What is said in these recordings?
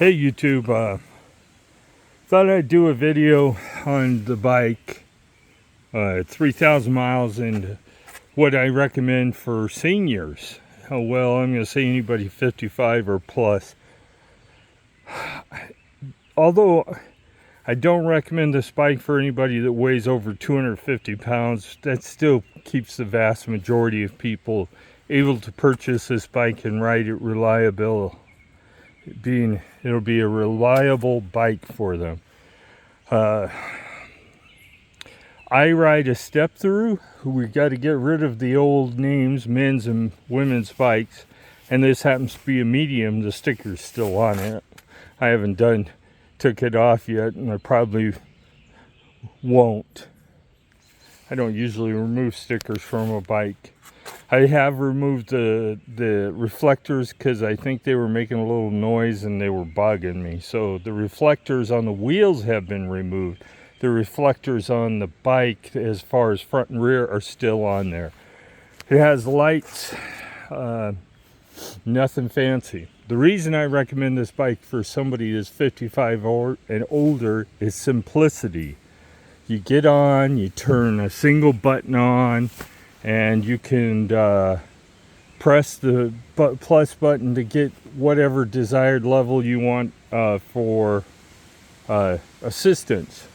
Hey YouTube, thought I'd do a video on the bike, 3,000 miles, and what I recommend for seniors. Oh, well, I'm going to say anybody 55 or plus. Although I don't recommend this bike for anybody that weighs over 250 pounds, that still keeps the vast majority of people able to purchase this bike and ride it reliable. It'll be a reliable bike for them. I ride a step through. We got to get rid of the old names, men's and women's bikes, and this happens to be a medium. The sticker's still on it. I haven't took it off yet, and I probably won't. I don't usually remove stickers from a bike. I have removed the reflectors because I think they were making a little noise and they were bugging me. So the reflectors on the wheels have been removed. The reflectors on the bike, as far as front and rear, are still on there. It has lights, nothing fancy. The reason I recommend this bike for somebody that's 55 and older is simplicity. You get on, you turn a single button on, and you can press the plus button to get whatever desired level you want for assistance.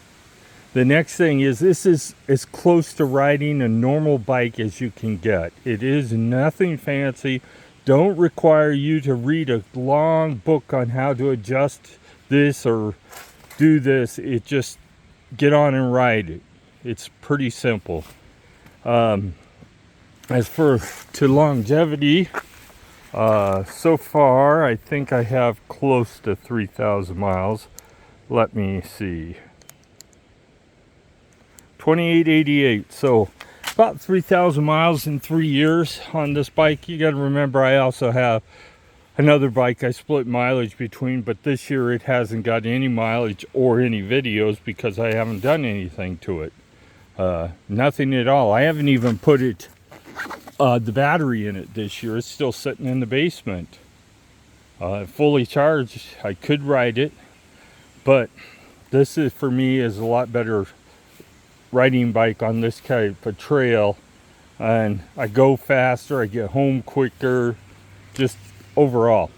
The next thing is, this is as close to riding a normal bike as you can get. It is nothing fancy. Don't require you to read a long book on how to adjust this or do this. It just get on and ride it. It's pretty simple. As for to longevity, so far I think I have close to 3,000 miles. Let me see. 2888. So about 3,000 miles in 3 years on this bike. You got to remember, I also have another bike I split mileage between, but this year it hasn't got any mileage or any videos because I haven't done anything to it. Nothing at all. I haven't even put the battery in it this year. It's still sitting in the basement. Fully charged, I could ride it, but this is, for me, is a lot better riding bike on this type of trail, and I go faster, I get home quicker, just overall.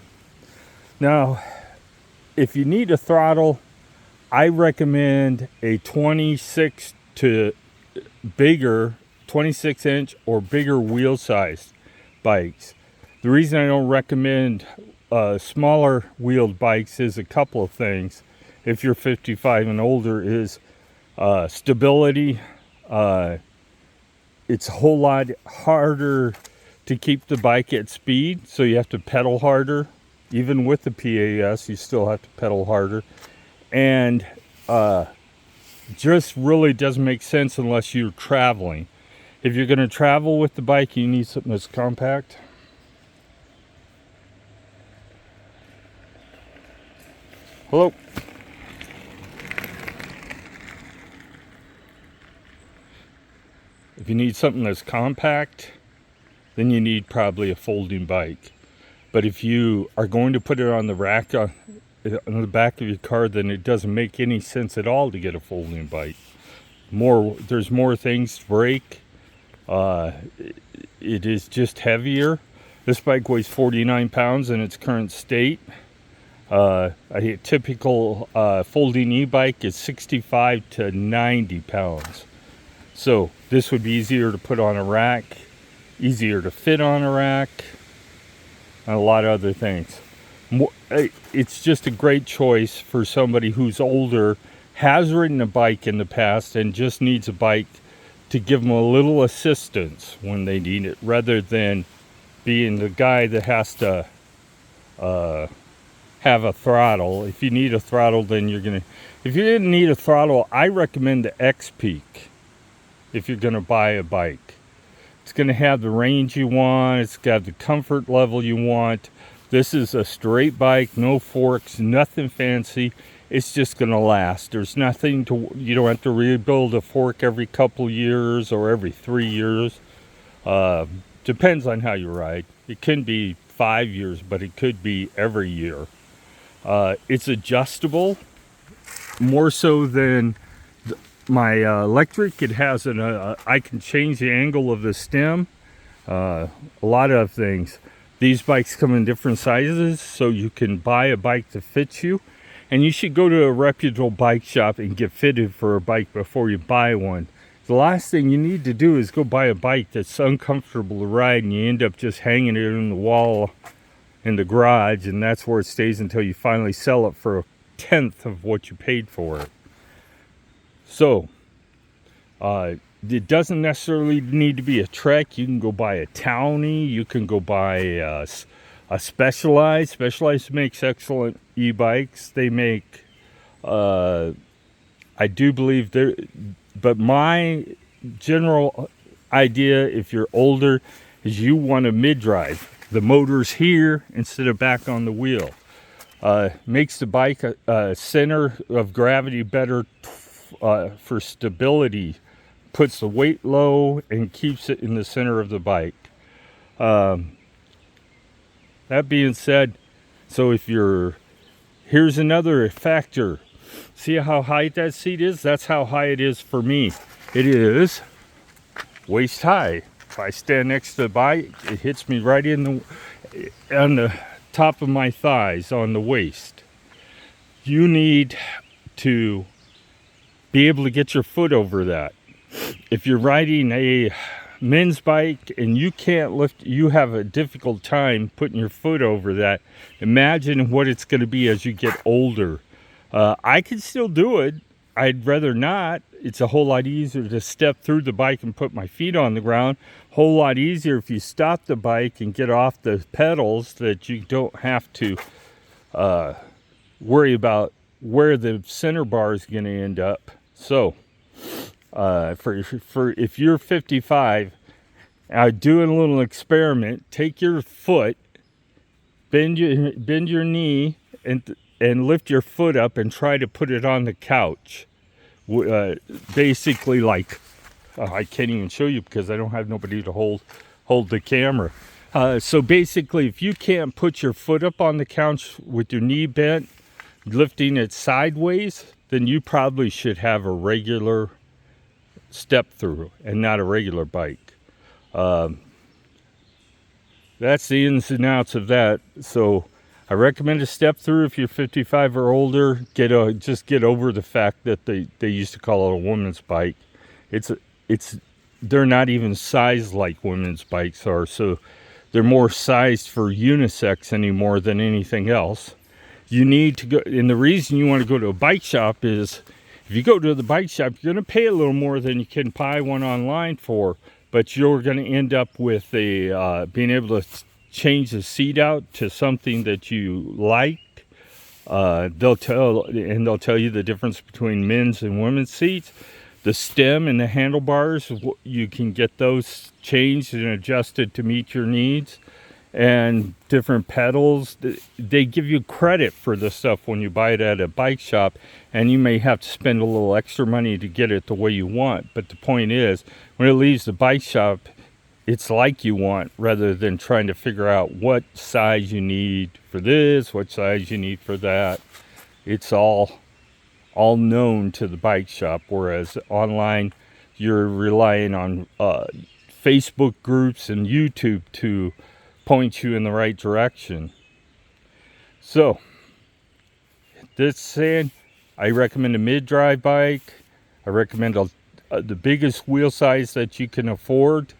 Now, if you need a throttle, I recommend a 26 inch or bigger wheel size bikes. The reason I don't recommend smaller wheeled bikes is a couple of things. If you're 55 and older, is stability. It's a whole lot harder to keep the bike at speed, so you have to pedal harder. Even with the PAS, you still have to pedal harder. And just really doesn't make sense unless you're traveling. If you're going to travel with the bike, you need something that's compact. Hello. If you need something that's compact, then you need probably a folding bike. But if you are going to put it on the rack on the back of your car, then it doesn't make any sense at all to get a folding bike. There's more things to break. It is just heavier. This bike weighs 49 pounds in its current state. A typical folding e-bike is 65 to 90 pounds. So this would be easier to put on a rack, easier to fit on a rack, and a lot of other things. It's just a great choice for somebody who's older, has ridden a bike in the past, and just needs a bike to give them a little assistance when they need it, rather than being the guy that has to have a throttle. If you need a throttle, then if you didn't need a throttle, I recommend the X-Peak. If you're going to buy a bike, it's going to have the range you want, it's got the comfort level you want. This is a straight bike, no forks, nothing fancy. It's just going to last. There's nothing you don't have to rebuild a fork every couple years or every 3 years. Depends on how you ride. It can be 5 years, but it could be every year. It's adjustable more so than my electric. It has I can change the angle of the stem. A lot of things. These bikes come in different sizes, so you can buy a bike that fits you. And you should go to a reputable bike shop and get fitted for a bike before you buy one. The last thing you need to do is go buy a bike that's uncomfortable to ride and you end up just hanging it in the wall in the garage, and that's where it stays until you finally sell it for 1/10 of what you paid for it. So, it doesn't necessarily need to be a Trek. You can go buy a Townie. You can go buy a Specialized. Specialized makes excellent e-bikes. They make, I do believe they're, but my general idea, if you're older, is you want a mid-drive. The motor's here instead of back on the wheel. Makes the bike a center of gravity better for stability. Puts the weight low and keeps it in the center of the bike. That being said, so if you're, here's another factor. See how high that seat is? That's how high it is for me. It is waist high. If I stand next to the bike, it hits me right on the top of my thighs, on the waist. You need to be able to get your foot over that. If you're riding a men's bike and you can't lift, you have a difficult time putting your foot over that. Imagine what it's going to be as you get older. I can still do it. I'd rather not. It's a whole lot easier to step through the bike and put my feet on the ground. Whole lot easier if you stop the bike and get off the pedals, that you don't have to worry about where the center bar is going to end up. So, for if you're 55, do a little experiment. Take your foot, bend your knee, and lift your foot up and try to put it on the couch. Basically, like, I can't even show you because I don't have nobody to hold the camera. So basically, if you can't put your foot up on the couch with your knee bent, lifting it sideways, then you probably should have a regular step through and not a regular bike. That's the ins and outs of that. So I recommend a step through if you're 55 or older. Just get over the fact that they used to call it a woman's bike. They're not even sized like women's bikes are, so they're more sized for unisex anymore than anything else. You need to go, and the reason you want to go to a bike shop is, if you go to the bike shop, you're going to pay a little more than you can buy one online for, but you're going to end up with being able to change the seat out to something that you like. They'll tell you the difference between men's and women's seats. The stem and the handlebars, you can get those changed and adjusted to meet your needs. And different pedals, they give you credit for this stuff when you buy it at a bike shop, and you may have to spend a little extra money to get it the way you want. But the point is, when it leaves the bike shop, it's like you want, rather than trying to figure out what size you need for this, what size you need for that. It's all known to the bike shop, whereas online you're relying on Facebook groups and YouTube to point you in the right direction. So, this saying, I recommend a mid-drive bike. I recommend the biggest wheel size that you can afford.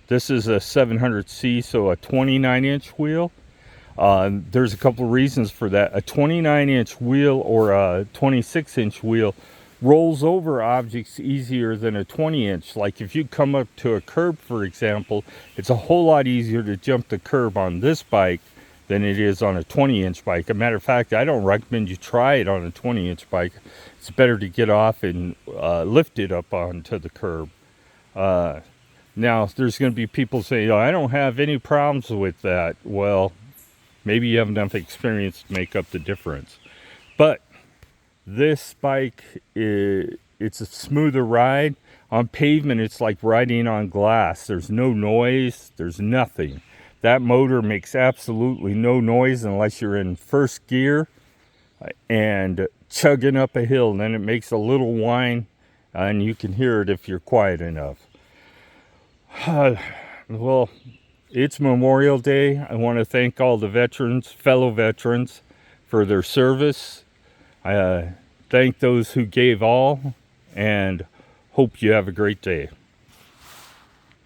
This is a 700C, so a 29-inch wheel. There's a couple of reasons for that. A 29-inch wheel or a 26-inch wheel rolls over objects easier than a 20-inch. Like if you come up to a curb, for example, it's a whole lot easier to jump the curb on this bike than it is on a 20-inch bike. As a matter of fact, I don't recommend you try it on a 20-inch bike. It's better to get off and lift it up onto the curb. Now, there's going to be people saying, oh, I don't have any problems with that. Well, maybe you have enough experience to make up the difference. But this bike, it's a smoother ride. On pavement, it's like riding on glass. There's no noise. There's nothing. That motor makes absolutely no noise unless you're in first gear. and chugging up a hill, and then it makes a little whine, and you can hear it if you're quiet enough. Well, it's Memorial Day. I want to thank all the veterans, fellow veterans, for their service. I thank those who gave all, and hope you have a great day.